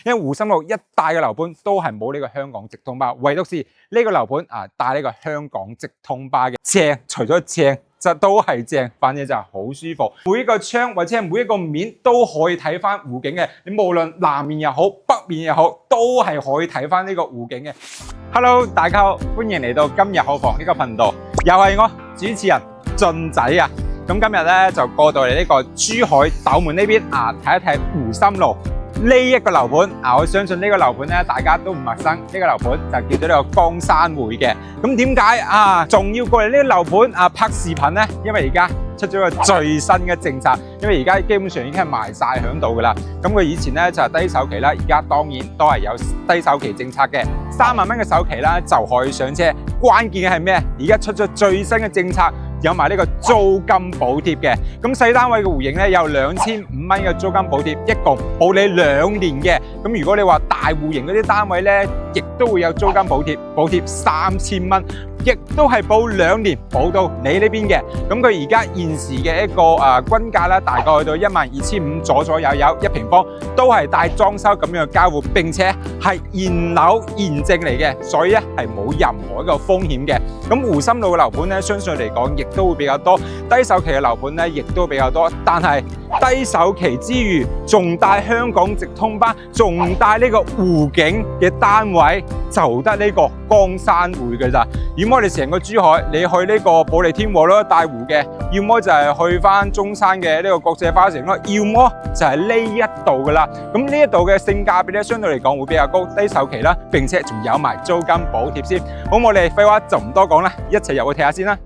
因為湖心路一帶嘅樓盤都係冇呢個香港直通巴，唯獨是呢個樓盤帶呢個香港直通巴嘅正，除咗正。就都係正，反正就係好舒服。每一個窗或者係每一個面都可以睇翻湖景嘅。你無論南面又好，北面又好，都係可以睇翻呢個湖景嘅。Hello， 大家好，歡迎嚟到今日後房呢個頻道，又係我主持人俊仔啊。咁今日咧就過到嚟呢個珠海斗門呢邊睇一睇湖心路。呢一個樓盤我相信呢個樓盤咧大家都唔陌生，呢個樓盤就叫做呢個江山匯嘅。咁點解仲要過嚟呢個樓盤拍視頻呢？因為而家出咗個最新嘅政策，因為而家基本上已經係賣晒響度噶啦。咁佢以前咧就係低首期啦，而家當然都係有低首期政策嘅，3萬蚊嘅首期啦就可以上車。關鍵嘅係咩？而家出咗最新嘅政策。有埋呢個租金補貼嘅，咁細單位嘅戶型咧有2500蚊嘅租金補貼，一共補你2年嘅。咁如果你話大戶型嗰啲單位咧，亦都會有租金補貼，3000蚊，亦都係補2年，補到你呢邊嘅。咁佢而家現時嘅一個均價啦，大概去到12500左右1平方，都係帶裝修咁樣嘅交付，並且係現樓現證嚟嘅，所以咧係冇任何一個風險嘅。咁湖心路嘅樓盤咧，相信嚟講亦都會比較多，低首期嘅樓盤咧亦都比較多，但係低首期之餘，仲帶香港直通巴，仲帶呢個湖景嘅單位，就得呢個江山匯嘅咋。要麼你成個珠海，你去呢個保利天和咯，帶湖嘅；要麼就係去翻中山嘅呢個國際花城咯；要麼就係呢一度噶啦。咁呢一度嘅性價比咧，相對嚟講會比較高，低首期啦，並且仲有埋租金補貼先。好，我哋廢話就唔多講啦，一齊入去睇下先啦。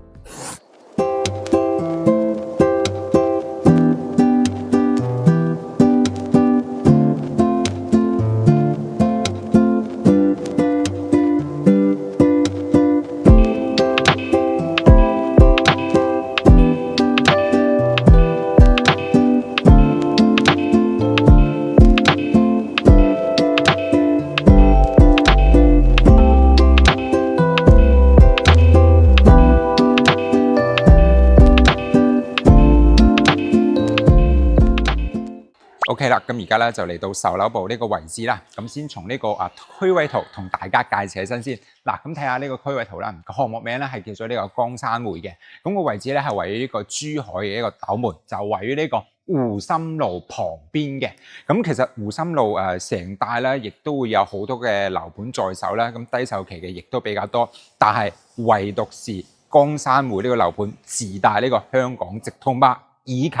OK 啦，咁而家咧就嚟到售樓部呢個位置啦。咁先從呢個區位圖同大家介紹起身先。嗱，咁睇下呢個區位圖啦。個項目名咧係叫做呢個江山匯嘅。咁個位置咧係位於呢個珠海嘅一個斗門，就位於呢個湖心路旁邊嘅。咁其實湖心路成帶咧，亦都會有好多嘅樓盤在手啦。咁低首期嘅亦都比較多，但係唯獨是江山匯呢個樓盤自帶呢個香港直通巴以及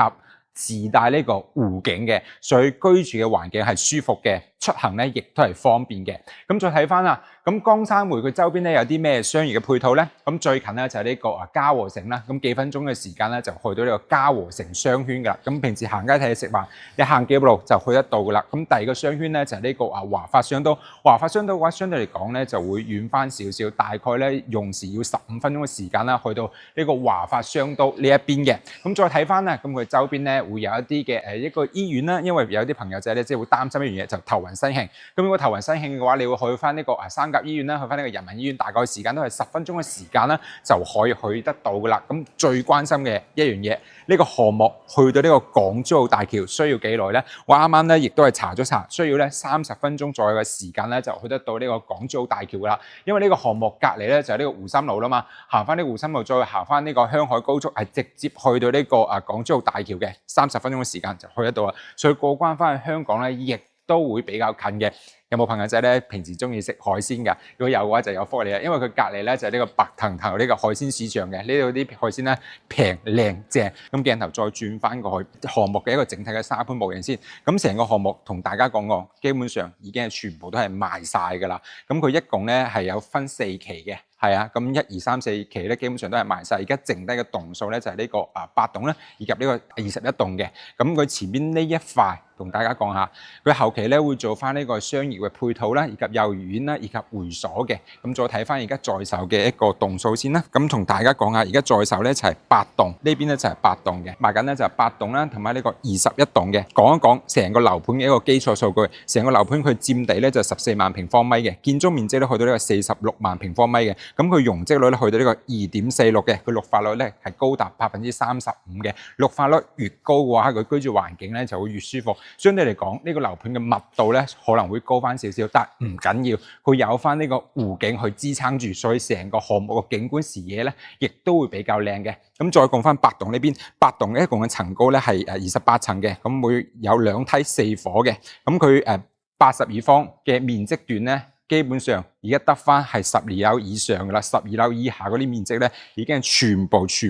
自帶呢個湖景嘅，所以居住嘅環境係舒服嘅，出行咧亦都係方便嘅。咁再睇翻啦，咁江山匯佢周邊咧有啲咩商業嘅配套咧？咁最近咧就係呢個嘉禾城啦，咁幾分鐘嘅時間咧就去到呢個嘉禾城商圈噶啦。咁平時行街睇食飯，你行幾步路就去得到噶啦。咁第二個商圈咧就係呢個華發商都，華發商都嘅話相對嚟講咧就會遠翻少少，大概咧用時要15分鐘嘅時間啦，去到呢個華發商都呢一邊嘅。咁再睇翻咧，咁佢周邊咧會有一啲嘅一個醫院啦，因為有啲朋友仔咧即係會擔心一樣嘢，就頭暈身㷫。咁如果頭暈身㷫嘅話，你會去翻呢個三甲醫院啦，去翻呢個人民醫院，大概時間都係10分鐘嘅時間啦，就可以去得到噶啦。咁最關心嘅一樣嘢，呢個項目去到呢個港珠澳大橋需要幾耐咧？我啱啱咧亦都係查咗查，需要咧30分鐘左右嘅時間咧就去得到呢個港珠澳大橋噶啦。因為呢個項目隔離咧就係呢個湖心路啦嘛，行翻呢個湖心路再行翻呢個香海高速係直接去到呢個港珠澳大橋嘅，30分鐘嘅時間就去得到啦。所以過關翻去香港咧，亦都會比較近嘅。有冇朋友仔咧平時中意食海鮮㗎？如果有嘅話就有福利啦，因為佢隔離咧就係呢個白騰騰呢個海鮮市場嘅，呢度啲海鮮咧平靚正。咁鏡頭再轉翻過去項目嘅一個整體嘅沙盤模型先。咁成個項目同大家講過，基本上已經係全部都係賣晒㗎啦。咁佢一共咧係有分4期嘅。係啊，咁1、2、3、4期咧，基本上都係賣晒。而家剩低嘅棟數咧就係呢個8棟啦，以及呢個21棟嘅。咁佢前邊呢一塊同大家講下，佢後期咧會做翻呢個商業嘅配套啦，以及幼兒園啦，以及會所嘅。咁再睇翻而家在售嘅一個棟數先啦。咁同大家講下，而家在售咧就係8棟，呢邊咧就係8棟嘅，賣緊咧就係8棟啦，同埋呢個21棟嘅。講一講成個樓盤嘅一個基礎數據，成個樓盤佢佔地咧就14萬平方米嘅，建築面積咧去到呢個46萬平方米嘅，咁佢容積率咧去到呢個2.46嘅，佢綠化率咧係高達35%嘅。綠化率越高嘅話，佢居住環境咧就會越舒服。相對嚟講，呢個樓盤嘅密度咧可能會高翻少少，但唔緊要，佢有翻呢個湖景去支撐住，所以成個項目嘅景觀視野咧亦都會比較靚嘅。咁再講翻8棟呢邊，8棟一共嘅層高咧係28層嘅，咁會有2梯4伙嘅，咁佢82方嘅面積段咧。基本上而家得翻係12樓以上噶啦，12樓以下嗰啲面積咧已經全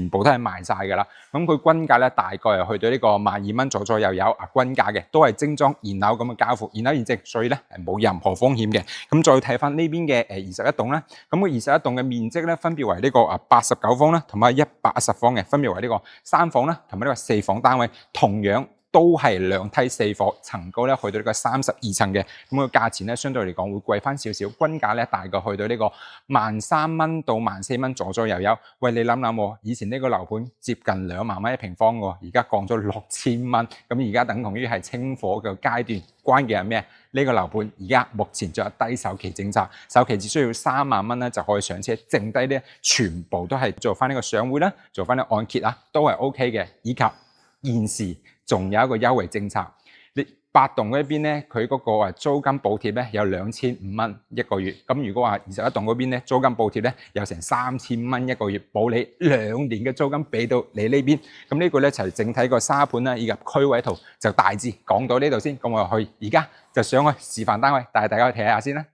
部都係賣晒噶啦。咁佢均價咧大概係去到呢個12,000蚊左右有均價嘅，都係精裝現樓咁嘅交付，現樓現值，所以咧係冇任何風險嘅。咁再睇翻呢邊嘅21棟啦，咁佢21棟嘅面積咧分別為呢個89方啦，同埋110方嘅，分別為呢個3房啦，同埋呢個4房單位，同樣。都係2梯4伙，層高咧去到呢個32層嘅，咁個價錢咧相對嚟講會貴翻少少，均價咧大概去到呢個13,000蚊到14,000蚊左右有。喂，你諗諗喎，以前呢個樓盤接近2萬蚊一平方喎，而家降咗6000蚊，咁而家等同於係清貨嘅階段。關鍵係咩？呢個樓盤而家目前仲有低首期政策，首期只需要3萬蚊咧就可以上車，剩低咧全部都係做翻呢個上會啦，做翻呢個按揭啦，都係 OK 嘅，以及現時。仲有一個優惠政策，你8棟嗰邊咧，佢嗰個租金補貼咧有2500蚊一個月。咁如果話21棟嗰邊咧，租金補貼咧有成3000蚊一個月，保你2年嘅租金俾到你呢邊。咁呢個咧就係整體個沙盤啦，以及區位圖就大致講到呢度先。咁我而家就上去示範單位，帶大家去睇下先啦。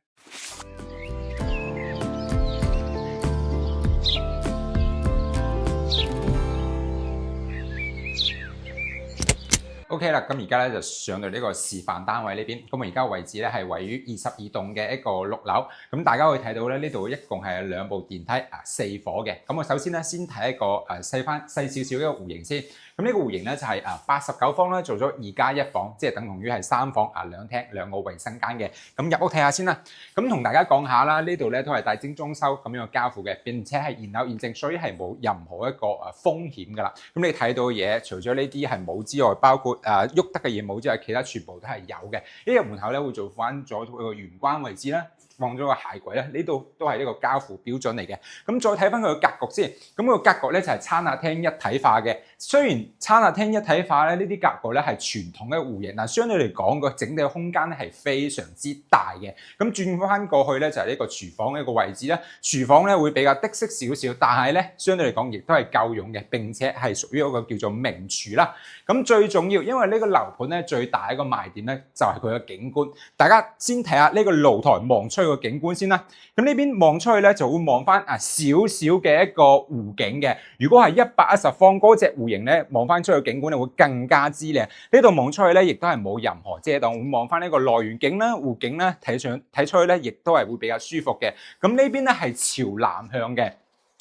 OK 啦，咁而家咧就上到呢個示範單位呢邊，咁我而家位置咧係位於22棟嘅一個6樓，咁大家可以睇到咧呢度一共係有2部電梯4伙嘅。咁我首先咧先睇一個細少少嘅一個戶型先。咁呢個戶型咧就係89方啦，做咗2+1房，即係等同於係3房2廳2個衞生間嘅。咁入屋睇下先啦。咁同大家講下啦，呢度咧都係大精裝修咁樣嘅交付嘅，並且係現樓現證，所以係冇任何一個風險噶啦。咁你睇到嘅嘢，除咗呢啲係冇之外，包括喐得嘅嘢冇之外，其他全部都係有嘅。呢入門口咧會做翻咗個玄關位置啦。放咗個鞋櫃咧，呢度都係呢個交付標準嚟嘅。咁再睇翻佢個格局先，咁個格局咧就係餐客廳一體化嘅。雖然餐客廳一體化咧，呢啲格局咧係傳統嘅戶型，但相對嚟講個整體嘅空間咧係非常之大嘅。咁轉翻過去咧就係呢個廚房嘅一個位置啦。廚房咧會比較的式少少，但係咧相對嚟講亦都係夠用嘅，並且係屬於一個叫做明廚啦。咁最重要，因為呢個樓盤咧最大一個賣點咧就係佢嘅景觀。大家先睇下呢個露台望出去個景觀先啦。咁呢邊望出去咧就會望翻少少嘅一個湖景嘅。如果係110方嗰隻戶型咧，望翻出去景觀咧會更加之靚。呢度望出去咧亦都係冇任何遮擋，會望翻呢個內園景啦、湖景啦，睇出去咧亦都係會比較舒服嘅。咁呢邊咧係朝南向嘅。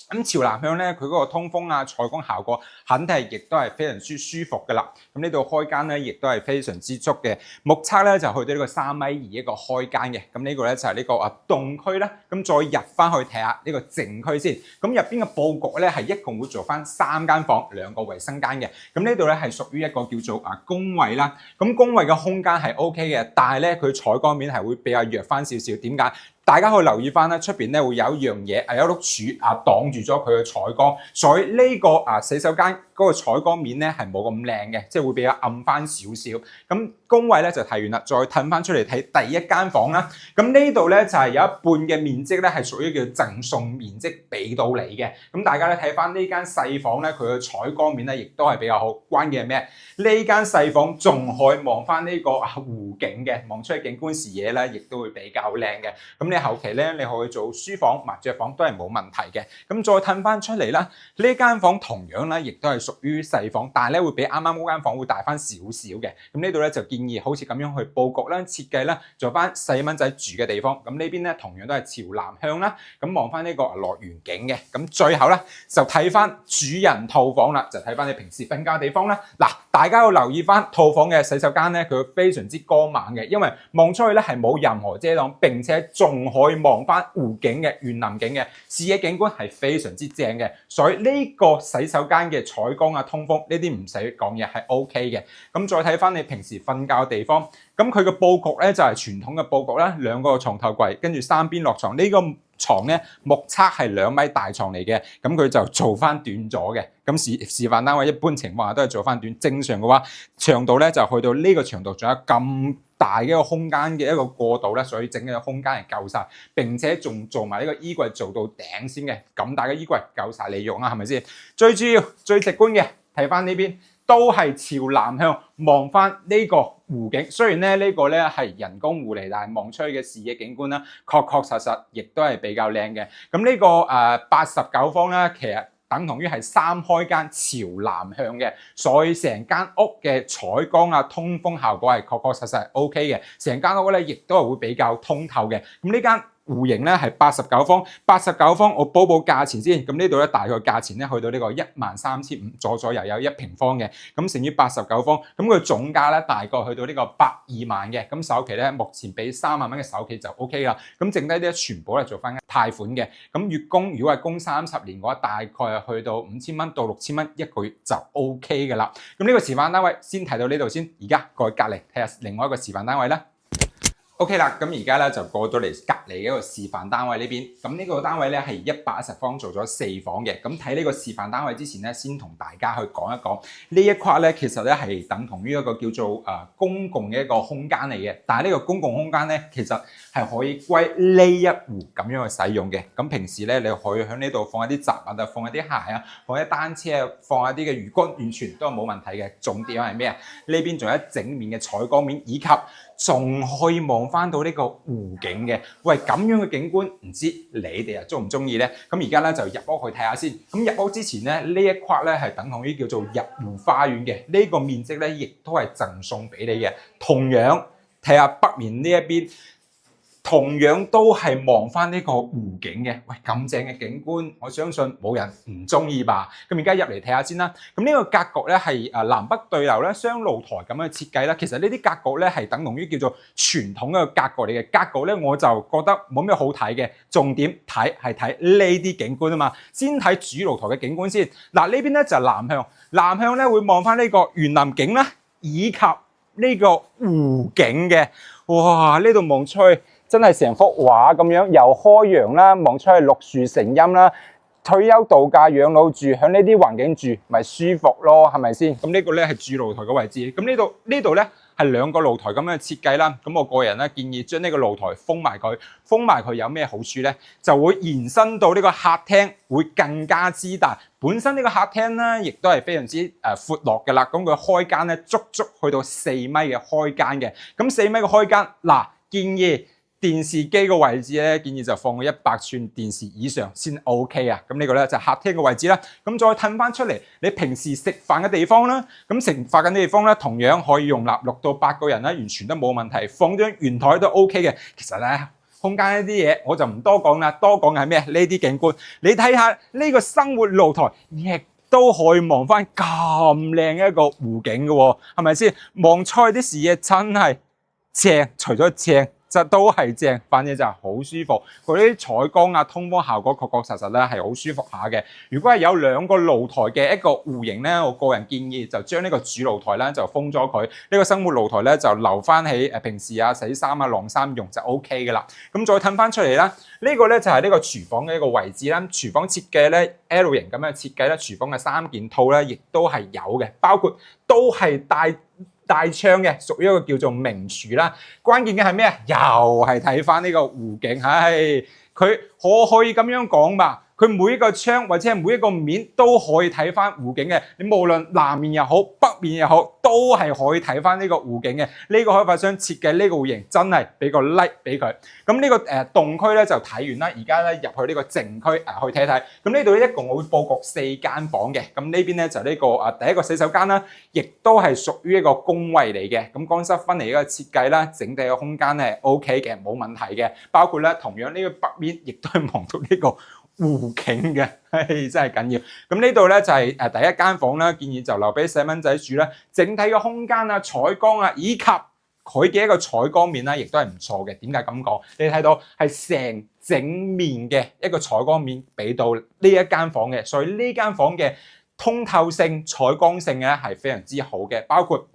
咁朝南向咧，佢嗰個通風採光效果肯定係亦都係非常舒服嘅啦。咁呢度開間咧，亦都係非常之足嘅。目測咧就去到呢個3.2米一個開間嘅。咁呢個咧就係呢個棟區啦。咁再入翻去睇下呢個靜區先。咁入邊嘅佈局咧係一共會做翻3間房、2個衞生間嘅。咁呢度咧係屬於一個叫做公衞啦。咁公衞嘅空間係 OK 嘅，但係咧佢採光面係會比較弱翻少少。點解？大家可以留意翻咧，出邊咧會有一樣嘢，有一碌柱擋住咗佢嘅採光，所以呢個洗手間嗰個採光面咧係冇咁靚嘅，即係會比較暗翻少少。咁工位咧就睇完啦，再褪翻出嚟睇第一間房啦。咁呢度咧就係有一半嘅面積咧係屬於叫贈送面積俾到你嘅。咁大家咧睇翻呢間細房咧，佢嘅採光面咧亦都係比較好。關鍵係咩？呢間細房仲可以望翻呢個湖景嘅，望出去景觀視野咧亦都會比較靚嘅。咁你後期咧，你可以做書房、麻雀房都係冇問題嘅。咁再褪翻出嚟啦，呢間房同樣咧，亦都係屬於細房，但係咧會比啱啱嗰間房會大翻少少嘅。咁呢度咧就建議好似咁樣去佈局啦、設計啦，做翻細蚊仔住嘅地方。咁呢邊咧同樣都係朝南向啦，咁望翻呢個樂園景嘅。咁最後咧就睇翻主人套房啦，就睇翻你平時瞓覺地方啦。嗱，大家要留意翻套房嘅洗手間咧，佢非常之光猛嘅，因為望出去咧係冇任何遮擋，並且仲可以望翻湖景嘅園林景嘅視野景觀係非常之正嘅，所以呢個洗手間嘅採光啊、通風呢啲唔使講嘢係 OK 嘅。咁再睇翻你平時瞓覺嘅地方，咁佢嘅佈局咧就係傳統嘅佈局啦，兩個床頭櫃，跟住三邊落床。呢個床咧目測係2米大床嚟嘅，咁佢就做翻短咗嘅。咁示範單位一般情況下都係做翻短，正常嘅話長度咧就去到呢個長度，仲有咁大嘅一個空間嘅一個過渡咧，所以整嘅空間係夠晒，並且仲做埋呢個衣櫃做到頂先嘅，咁大嘅衣櫃夠晒你用啊，係咪先？最主要、最直觀嘅睇翻呢邊。都係朝南向望翻呢個湖景，雖然咧呢個咧係人工湖嚟，但係望出去嘅視野景觀啦，確實亦都係比較靚嘅。咁呢個89方咧，其實等同於係3開間朝南向嘅，所以成間屋嘅採光啊、通風效果係確實係 OK 嘅。成間屋咧亦都係會比較通透嘅。咁呢間戶型咧係89方，89方我報價錢先。咁呢度咧大概價錢咧去到呢個13500，左右有1平方嘅，咁乘以89方，咁佢總價咧大概去到呢個120萬嘅。咁首期咧目前俾3萬蚊嘅首期就 OK 啦。咁剩低啲全部咧做翻貸款嘅。咁月供如果係供30年嘅話，大概係去到5000蚊到6000蚊一個月就 OK 嘅啦。咁呢個示範單位先睇到呢度先，而家過去隔離睇下另外一個示範單位啦。OK 啦，咁而家咧就過咗嚟隔離嘅一個示範單位呢邊。咁呢個單位咧係110方做咗4房嘅。咁睇呢個示範單位之前咧，先同大家去講一講呢一塊咧，其實咧係等同於一個叫做公共嘅一個空間嚟嘅。但係呢個公共空間咧，其實係可以歸呢一戶咁樣去使用嘅。咁平時咧，你可以喺呢度放一啲雜物啊，放一啲鞋啊，放一啲單車啊，放一啲嘅魚竿，完全都係冇問題嘅。重點係咩啊？呢邊仲有一整面嘅採光面，以及仲可以望翻到呢個湖景嘅。喂，咁樣嘅景觀，唔知你哋中唔中意咧？咁而家咧就入屋去睇下先。咁入屋之前咧，呢一塊咧係等同於叫做入湖花園嘅。呢個面積咧，亦都係贈送俾你嘅。同樣睇下北面呢一邊。同樣都係望翻呢個湖景嘅，喂，咁正嘅景觀，我相信冇人唔中意吧？咁而家入嚟睇下先啦。咁呢個格局咧係南北對流咧，雙露台咁樣設計啦。其實呢啲格局咧係等同於叫做傳統嘅格局嚟嘅。格局咧我就覺得冇咩好睇嘅，重點睇係睇呢啲景觀啊嘛。先睇主露台嘅景觀先。嗱，呢邊咧就係南向，南向咧會望翻呢個園林景啦，以及呢個湖景嘅。哇！呢度望出去。真係成幅畫咁樣，又開揚啦，望出去綠樹成蔭啦，退休度假養老住，喺呢啲環境住，咪舒服咯，係咪先？咁呢個咧係主露台嘅位置，咁呢度咧係2個露台咁樣嘅設計啦。咁我個人咧建議將呢個露台封埋佢，封埋佢有咩好處咧？就會延伸到呢個客廳，會更加之大。本身呢個客廳咧，亦都係非常之闊落嘅啦。咁佢開間咧足去到4米嘅開間嘅。咁4米嘅開間，嗱，建議。電視機嘅位置咧，建議就放個100寸電視以上先 OK 啊！咁呢個咧就係客廳嘅位置啦。咁再褪翻出嚟，你平時食飯嘅地方啦，咁食飯嘅地方咧，同樣可以容納6到8個人啦，完全都冇問題。放張圓台都 OK 嘅。其實咧，空間呢啲嘢我就唔多講啦，多講嘅係咩？呢啲景觀，你睇下呢個生活露台，亦都可以望翻咁靚嘅一個湖景嘅喎，係咪先？望出去啲視野真係正，除咗正。就都係正，反正就係好舒服。佢啲採光啊、通風效果確實咧係好舒服下嘅。如果係有2個露台嘅一個戶型咧，我個人建議就將呢個主露台咧就封咗佢，呢個生活露台咧就留翻起平時啊洗衫啊晾衫用就 OK 嘅啦。咁再褪翻出嚟啦，呢個咧就係呢個廚房嘅一個位置啦。廚房設計咧 L 型咁樣設計咧，廚房嘅3件套咧亦都係有嘅，包括都係大窗嘅，屬於一個叫做明廚啦。關鍵嘅係咩啊？又係睇翻呢個湖景，佢可以咁樣講吧。佢每一個窗或者係每一個面都可以睇翻湖景嘅。你無論南面又好，北面又好，都係可以睇翻呢個湖景嘅。呢個開發商設計呢個戶型真係俾個 like 俾佢。咁呢個動區咧就睇完啦，而家咧入去呢個靜區去睇睇。咁呢度一共我會佈局4間房嘅。咁呢邊咧就呢個第一個洗手間啦，亦都係屬於一個公衛嚟嘅。咁乾濕分離嘅設計啦，整體嘅空間係 OK 嘅，冇問題嘅。包括咧同樣呢個北面亦都係望到呢個湖景嘅，真係緊要。咁呢度咧就係第一間房啦，建議就留俾細蚊仔住啦。整體嘅空間啊、採光啊，以及佢嘅一個採光面咧，亦都係唔錯嘅。點解咁講？你睇到係整面嘅一個採光面俾到呢一間房嘅，所以呢間房嘅通透性、採光性咧係非常之好嘅，包括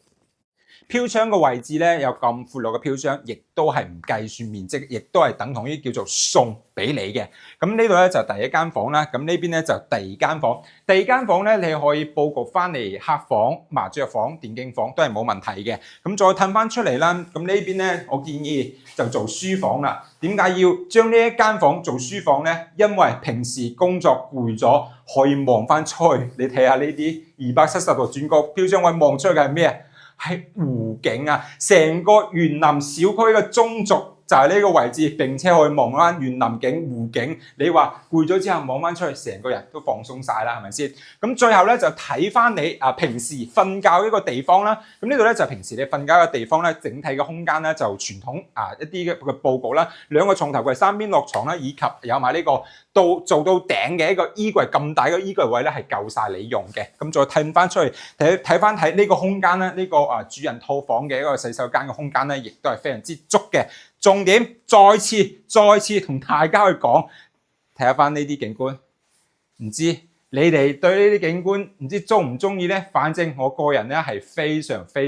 飄窗嘅位置咧有咁闊落嘅飄窗，亦都係唔計算面積，亦都係等同於叫做送俾你嘅。咁呢度咧就第一間房啦，咁呢邊咧就第二間房。第二間房咧你可以佈局翻嚟客房、麻雀房、電競房都係冇問題嘅。咁再褪翻出嚟啦，咁呢邊咧我建議就做書房啦。點解要將呢一間房做書房咧？因為平時工作攰咗，可以望翻出去。你睇下呢啲270度轉角飄窗位望出去嘅係咩？係湖景啊！成個園林小區嘅中軸就係呢個位置，並且可以望翻園林景、湖景。你話攰咗之後望翻出去，成個人都放鬆晒啦，係咪先？咁最後咧就睇翻你平時瞓覺一個地方啦。咁呢度咧就平時你瞓覺嘅地方咧，整體嘅空間咧就傳統一啲嘅佈局啦。2個床頭櫃3邊落床啦，以及有埋呢個做到頂嘅一個衣櫃，咁大嘅衣櫃位咧係夠晒你用嘅。咁再褪翻出去睇呢個空間咧，呢個主人套房嘅一個洗手間嘅空間咧，亦都係非常之足嘅。重點再次同大家去講，睇下翻呢啲景觀，唔知你哋對呢啲景觀唔知中唔中意咧？反正我個人咧係非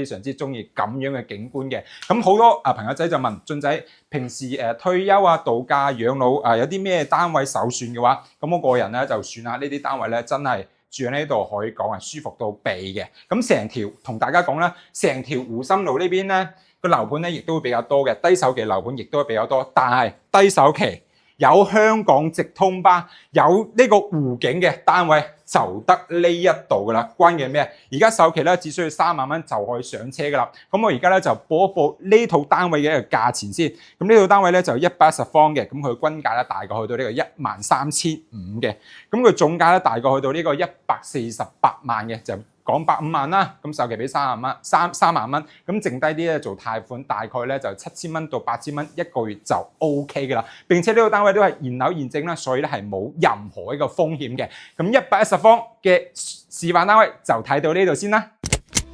常之中意咁樣嘅景觀嘅。咁好多朋友仔就問俊仔，平時退休啊、度假、養老有啲咩單位首選嘅話，咁我個人咧就選下呢啲單位咧，真係住喺呢度可以講係舒服到痹嘅。咁成條同大家講啦，成條湖心路呢邊咧個樓盤咧亦都會比較多嘅，低首期樓盤亦都會比較多，但係低首期有香港直通巴，有呢個湖景嘅單位就得呢一度噶啦。關鍵咩？而家首期咧只需要3萬蚊就可以上車噶啦。咁我而家咧就播一播呢套單位嘅一個價錢先。咁呢套單位咧就110方嘅，咁佢均價咧大概去到呢個13500嘅，咁佢總價咧大概去到呢個148萬嘅，就講150萬啦，咁首期俾3萬蚊，咁剩低啲咧做貸款，大概咧就7000蚊到8000蚊一個月就 OK 噶啦。並且呢個單位都係現樓現證啦，所以咧係冇任何一個風險嘅。咁110方嘅示範單位就睇到呢度先啦。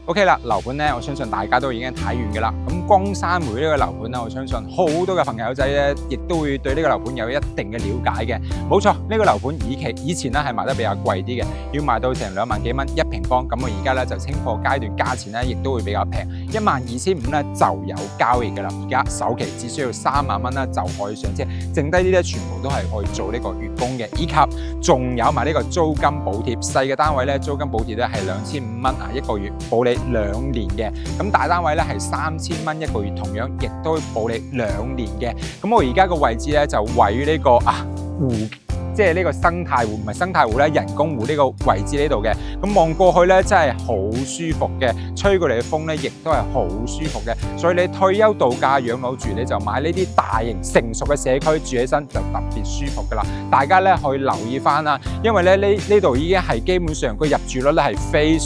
OK 啦，樓盤咧，我相信大家都已經睇完嘅啦。咁江山梅呢個樓盤咧，我相信好多嘅朋友仔咧，亦都會對呢個樓盤有一定嘅了解嘅。冇錯，呢個樓盤以前咧係賣得比較貴啲嘅，要賣到成2萬幾蚊1平方。咁我而家咧就清貨階段，價錢咧亦都會比較平，12500咧就有交易嘅啦。而家首期只需要3萬蚊咧就可以上車，剩低啲咧全部都係可以做呢個月供嘅，以及仲有埋呢個租金補貼。細嘅單位咧租金補貼咧係2500蚊一個月，保你2年嘅。咁大單位咧係3000蚊一個月，同樣亦都會保你2年嘅。咁我而家個位置咧就位於呢個湖，即係呢個生態湖，唔係生態湖咧，人工湖呢個位置呢度嘅。咁望過去咧真係好舒服嘅，吹過嚟嘅風咧亦都係好舒服嘅。所以你退休度假養老住，你就買呢啲大型成熟嘅社區住起身就特別舒服噶啦。大家咧可以留意翻啦，因為咧呢度已經係基本上個入住率咧係非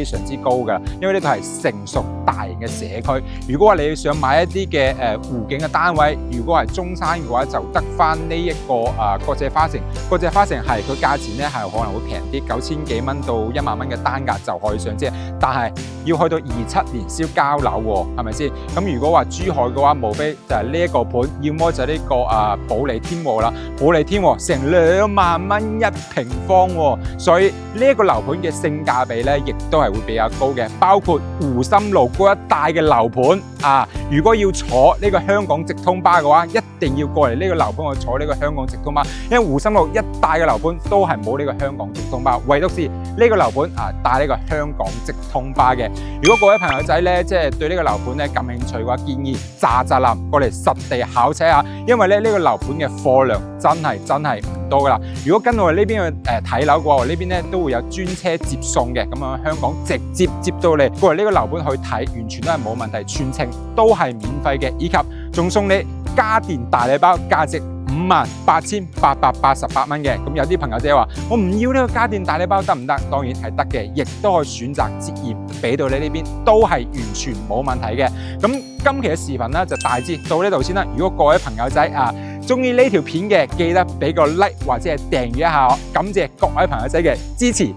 常之高噶，因為呢度係成熟大型嘅社區。如果話你想買一啲嘅湖景嘅單位，如果係中山嘅話，就得翻呢一個國際花城。國際花城係佢價錢咧係可能會平啲，9000幾蚊到1萬蚊嘅單價就可以上車，但係要去到27年先交樓喎，係咪先？咁如果話珠海嘅話，無非就係呢一個盤，要麼就係呢個保利天和啦，保利天和成2萬蚊1平方喎，所以呢一個樓盤嘅性價比咧，亦都係會比較高嘅，包括湖心路嗰一帶嘅樓盤如果要坐呢個香港直通巴嘅話，一定要過嚟呢個樓盤去坐呢個香港直通巴，因為湖心路一帶嘅樓盤都係冇呢個香港直通巴，唯獨是呢個樓盤帶呢個香港直通巴嘅。如果各位朋友仔咧，即係對呢個樓盤咧感興趣嘅話，建議咋臨過嚟實地考車下，因為咧呢個樓盤嘅貨量真係唔多噶啦。如果跟我哋呢邊去睇樓嘅話，呢邊咧都會有專車接送嘅，咁樣香港直接接到你過嚟呢個樓盤去睇，完全都係冇問題，全程都係免費嘅，以及仲送你家電大禮包，價值58,888蚊嘅。咁有啲朋友仔話我唔要呢個家電大禮包得唔得？當然係得嘅，亦都可以選擇折現俾到你呢邊，都係完全冇問題嘅。咁今期嘅視頻咧就大致到呢度先啦。如果各位朋友仔中意呢條片嘅，記得俾個 like 或者係訂閱一下我，感謝各位朋友仔嘅支持。